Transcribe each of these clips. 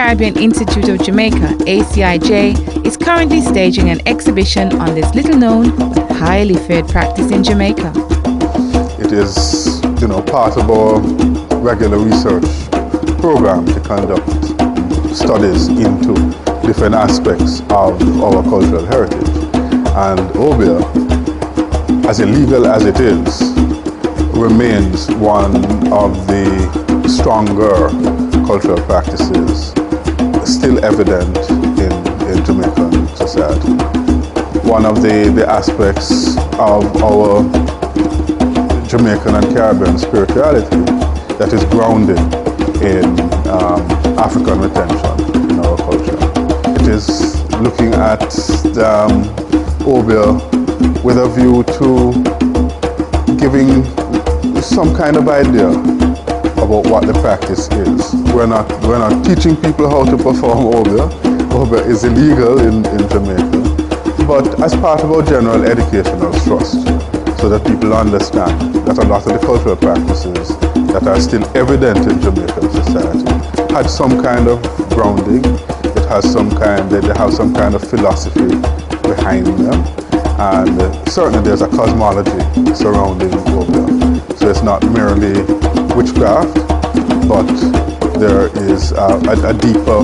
Caribbean Institute of Jamaica, ACIJ, is currently staging an exhibition on this little-known but highly feared practice in Jamaica. It is, part of our regular research program to conduct studies into different aspects of our cultural heritage. And obeah, as illegal as it is, remains one of the stronger cultural practices still evident in Jamaican society. One of the aspects of our Jamaican and Caribbean spirituality that is grounded in African retention in our culture. It is looking at obeah with a view to giving some kind of idea about what the practice is. We're not teaching people how to perform obeah. Obeah is illegal in Jamaica, but as part of our general educational thrust, so that people understand that a lot of the cultural practices that are still evident in Jamaican society had some kind of grounding. They have some kind of philosophy behind them, and certainly there's a cosmology surrounding obeah. So it's not merely witchcraft, but there is a deeper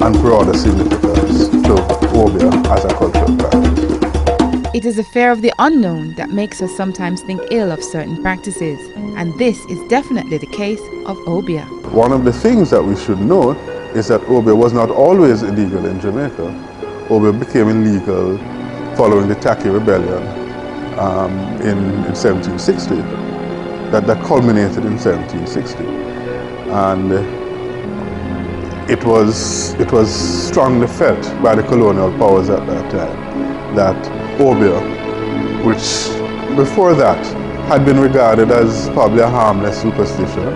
and broader significance to obeah as a cultural practice. It is a fear of the unknown that makes us sometimes think ill of certain practices, and this is definitely the case of obeah. One of the things that we should note is that obeah was not always illegal in Jamaica. Obeah became illegal following the Taki Rebellion in 1760. That culminated in 1760, and it was strongly felt by the colonial powers at that time that obeah, which before that had been regarded as probably a harmless superstition,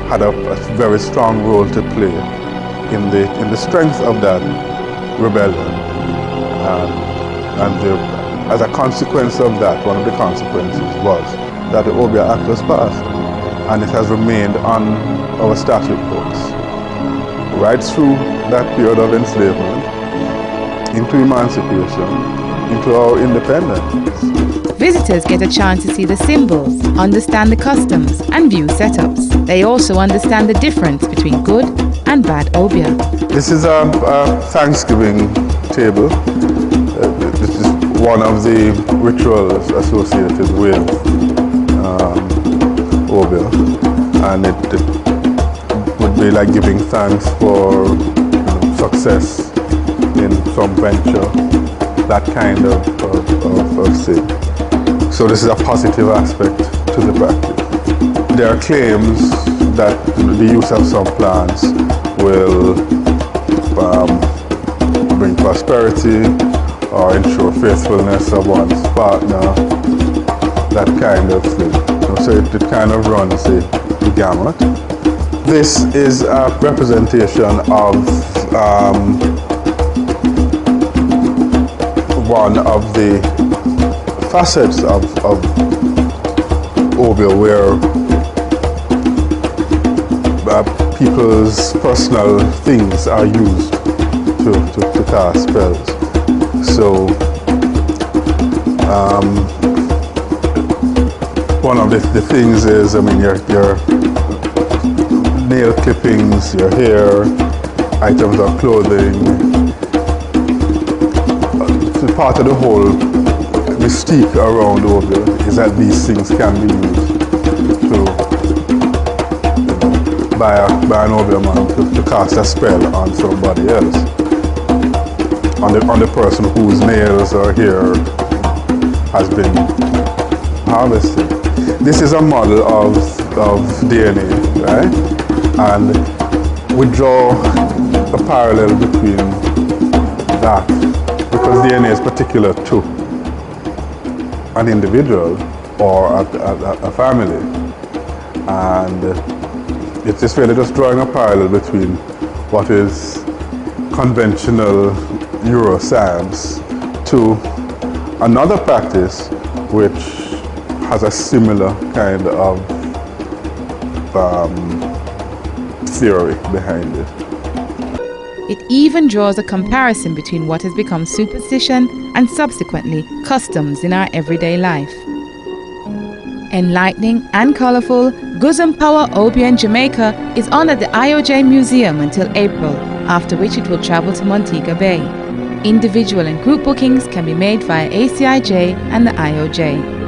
had a very strong role to play in the strength of that rebellion, and as a consequence of that, one of the consequences was that the Obeah Act was passed, and it has remained on our statute books right through that period of enslavement, into emancipation, into our independence. Visitors get a chance to see the symbols, understand the customs, and view setups. They also understand the difference between good and bad obeah. This is a Thanksgiving table. This is one of the rituals associated with obeah, and it would be like giving thanks for success in some venture, that kind of thing. So this is a positive aspect to the practice. There are claims that the use of some plants will bring prosperity or ensure faithfulness of one's partner, that kind of thing. So it kind of runs the gamut. This is a representation of one of the facets of obeah, where people's personal things are used to cast spells. So one of the things is, your nail clippings, your hair, items of clothing. Part of the whole mystique around obeah is that these things can be used by an obeah man to cast a spell on somebody else, on the person whose nails or hair has been harvested. This is a model of DNA, right? And we draw a parallel between that, because DNA is particular to an individual or a family, and it's really just drawing a parallel between what is conventional neuroscience to another practice which has a similar kind of theory behind it. It even draws a comparison between what has become superstition and subsequently customs in our everyday life. Enlightening and colourful, Guzzum Power Obeah in Jamaica is on at the IOJ Museum until April, after which it will travel to Montego Bay. Individual and group bookings can be made via ACIJ and the IOJ.